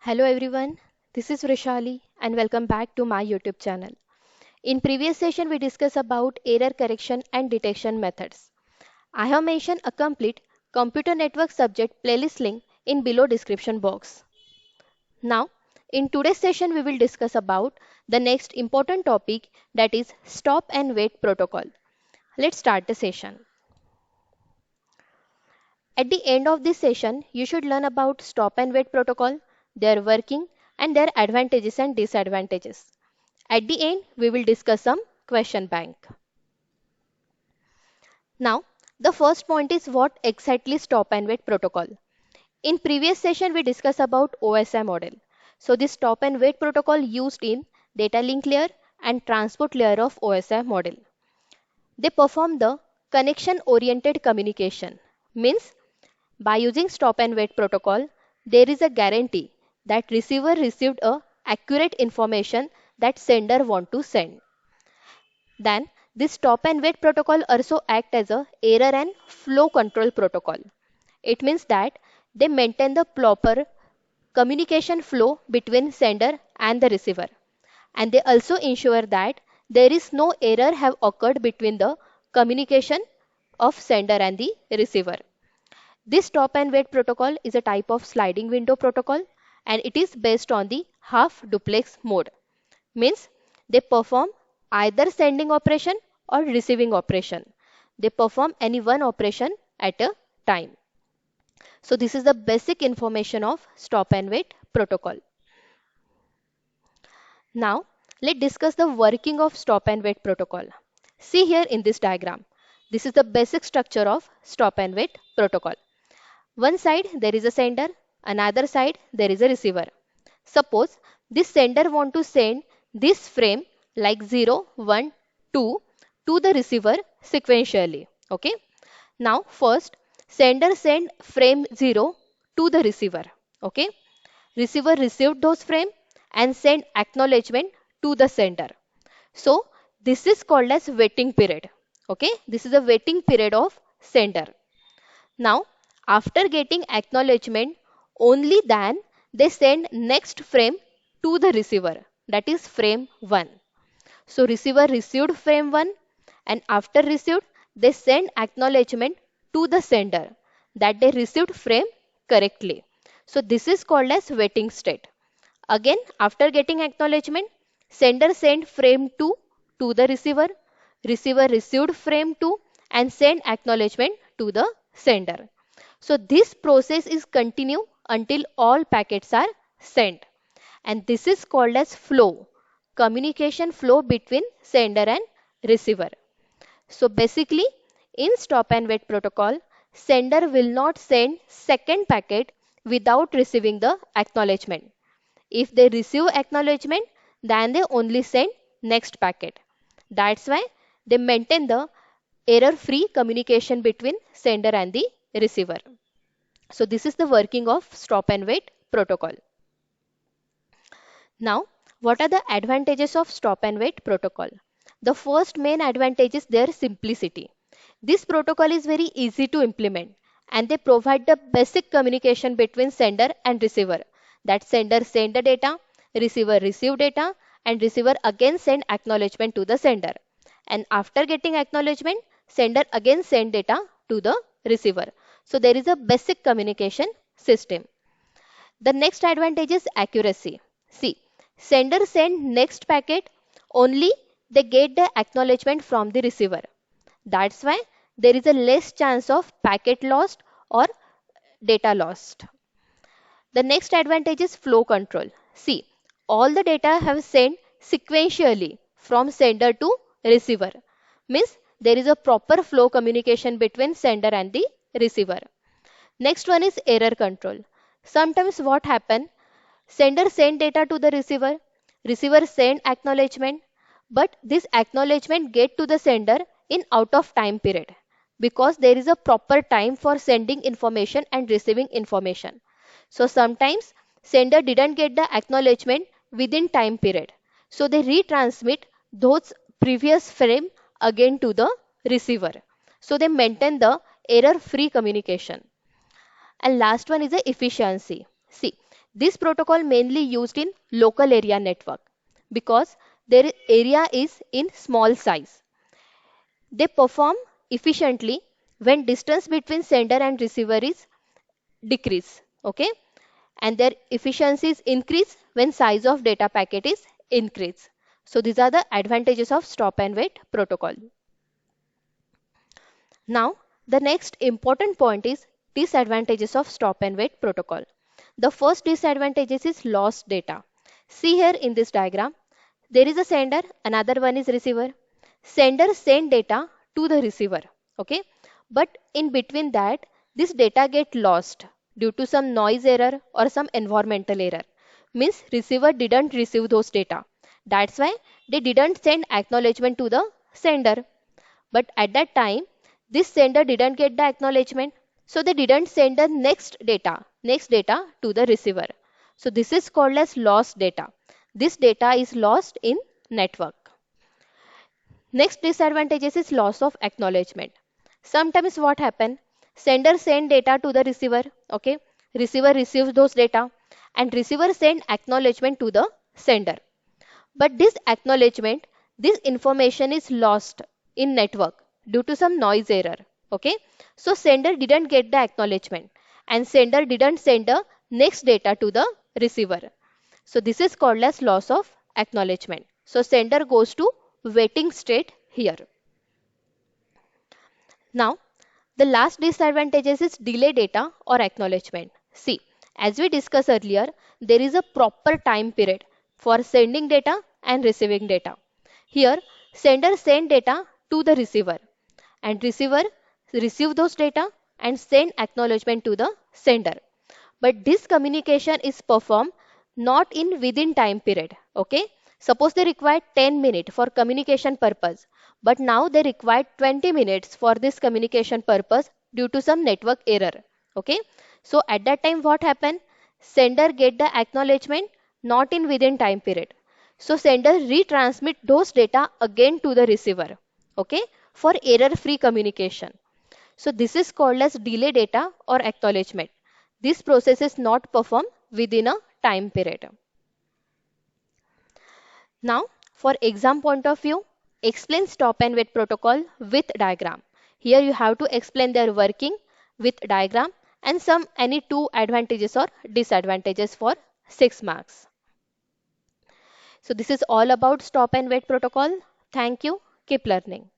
Hello everyone, this is Vrushali and welcome back to my YouTube channel. In previous session we discussed about error correction and detection methods. I have mentioned a complete computer network subject playlist link in below description box. Now, in today's session we will discuss about the next important topic, that is stop and wait protocol. Let's start the session. At the end of this session, you should learn about stop and wait protocol, their working and their advantages and disadvantages. At the end, we will discuss some question bank. Now, the first point is what exactly stop and wait protocol. In previous session, we discussed about OSI model. So, this stop and wait protocol used in data link layer and transport layer of OSI model. They perform the connection oriented communication. Means by using stop and wait protocol, there is a guarantee that receiver received a accurate information that sender want to send. Then this stop and wait protocol also act as a error and flow control protocol. It means that they maintain the proper communication flow between sender and the receiver. And they also ensure that there is no error have occurred between the communication of sender and the receiver. This stop and wait protocol is a type of sliding window protocol and it is based on the half duplex mode. Means they perform either sending operation or receiving operation. They perform any one operation at a time. So this is the basic information of stop and wait protocol. Now let's discuss the working of stop and wait protocol. See here in this diagram. This is the basic structure of stop and wait protocol. One side there is a sender, another side there is a receiver. Suppose this sender want to send this frame like 0, 1, 2 to the receiver sequentially. Okay. Now first sender send frame 0 to the receiver. Okay. Receiver received those frame and send acknowledgement to the sender. So this is called as waiting period. Okay. This is a waiting period of sender. Now, after getting acknowledgement, only then they send next frame to the receiver, that is frame 1. So, receiver received frame 1 and after received, they send acknowledgement to the sender that they received frame correctly. So, this is called as waiting state. Again, after getting acknowledgement, sender send frame 2 to the receiver. Receiver received frame 2 and send acknowledgement to the sender. So this process is continue until all packets are sent. And this is called as flow, communication flow between sender and receiver. So basically, in stop and wait protocol, sender will not send second packet without receiving the acknowledgement. If they receive acknowledgement, then they only send next packet. That's why they maintain the error-free communication between sender and the receiver. So this is the working of stop and wait protocol. Now, what are the advantages of stop and wait protocol? The first main advantage is their simplicity. This protocol is very easy to implement and they provide the basic communication between sender and receiver. That sender send the data, receiver receive data and receiver again send acknowledgement to the sender. And after getting acknowledgement, sender again send data to the receiver. So there is a basic communication system. The next advantage is accuracy. See, sender send next packet only they get the acknowledgement from the receiver. That's why there is a less chance of packet lost or data lost. The next advantage is flow control. See, all the data have sent sequentially from sender to receiver. Means there is a proper flow communication between sender and the receiver. Next one is error control. Sometimes what happen? Sender send data to the receiver, receiver send acknowledgement, but this acknowledgement get to the sender in out of time period because there is a proper time for sending information and receiving information. So sometimes sender didn't get the acknowledgement within time period. So they retransmit those previous frame again to the receiver. So they maintain the error free communication. And last one is the efficiency. See, This protocol mainly used in local area network because their area is in small size. They perform efficiently when distance between sender and receiver is decrease, okay? And their efficiencies increase when size of data packet is increase. So these are the advantages of stop and wait protocol. Now, the next important point is disadvantages of stop and wait protocol. The first disadvantage is lost data. See here in this diagram, there is a sender, another one is receiver. Sender send data to the receiver, okay? But in between that, this data get lost due to some noise error or some environmental error. Means receiver didn't receive those data. That's why they didn't send acknowledgement to the sender. But at that time, this sender didn't get the acknowledgement. So they didn't send the next data to the receiver. So this is called as lost data. This data is lost in network. Next disadvantage is loss of acknowledgement. Sometimes what happen? Sender send data to the receiver. Okay. Receiver receives those data and receiver send acknowledgement to the sender. But this acknowledgement, this information is lost in network due to some noise error. Okay. So sender didn't get the acknowledgement and sender didn't send the next data to the receiver. So this is called as loss of acknowledgement. So sender goes to waiting state here. Now, the last disadvantages is delay data or acknowledgement. See, as we discussed earlier, there is a proper time period for sending data and receiving data. Here, sender send data to the receiver and receiver receive those data and send acknowledgement to the sender. But this communication is performed not in within time period. Okay. Suppose they require 10 minutes for communication purpose, but now they require 20 minutes for this communication purpose due to some network error. Okay. So at that time what happened? Sender get the acknowledgement not in within time period. So sender retransmit those data again to the receiver. Okay. For error free communication. So this is called as delay data or acknowledgement. This process is not performed within a time period. Now, for exam point of view, explain stop and wait protocol with diagram. Here you have to explain their working with diagram and some any two advantages or disadvantages for 6 marks. So this is all about stop and wait protocol. Thank you. Keep learning.